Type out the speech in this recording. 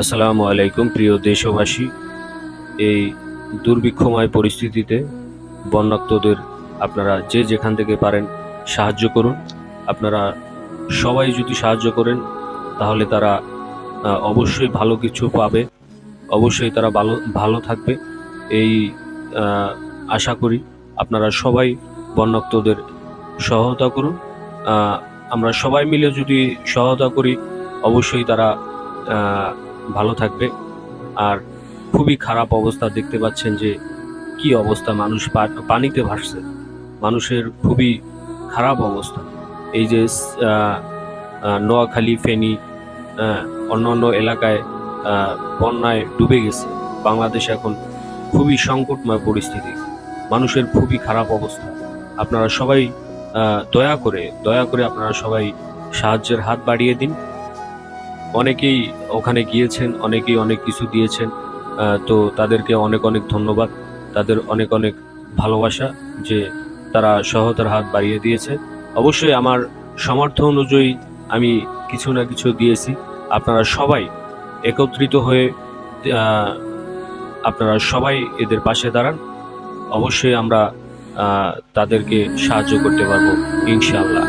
আসসালামু আলাইকুম প্রিয় দেশবাসী। এই দুর্ভিক্ষময় পরিস্থিতিতে বন্যাক্তদের আপনারা যে যেখান থেকে পারেন সাহায্য করুন। আপনারা সবাই যদি সাহায্য করেন তাহলে তারা অবশ্যই ভালো কিছু পাবে, অবশ্যই তারা ভালো ভালো থাকবে। এই আহ, আশা করি আপনারা সবাই বন্যাক্তদের সহায়তা করুন। আহ, আমরা সবাই মিলে যদি সহায়তা করি অবশ্যই তারা আহ, ভালো থাকবে। আর খুবই খারাপ অবস্থা, দেখতে পাচ্ছেন যে কি অবস্থা, মানুষ পানিতে ভাসছে, মানুষের খুবই খারাপ অবস্থা। এই যে আহ, নোয়াখালী, ফেনী, আহ, অন্যান্য এলাকায় আহ, বন্যায় ডুবে গেছে। বাংলাদেশ এখন খুবই সংকটময় পরিস্থিতি, মানুষের খুবই খারাপ অবস্থা। আপনারা সবাই দয়া করে আপনারা সবাই সাহায্যের হাত বাড়িয়ে দিন। অনেকেই ওখানে গিয়েছেন, অনেকেই অনেক কিছু দিয়েছেন। তো তাদেরকে অনেক অনেক ধন্যবাদ, তাদের অনেক অনেক ভালোবাসা যে তারা সহায়তার হাত বাড়িয়ে দিয়েছে। অবশ্যই আমার সামর্থ্য অনুযায়ী আমি কিছু না কিছু দিয়েছি। আপনারা সবাই একত্রিত হয়ে আহ, আপনারা সবাই এদের পাশে দাঁড়ান। অবশ্যই আমরা তাদেরকে সাহায্য করতে পারবো ইনশাআল্লাহ।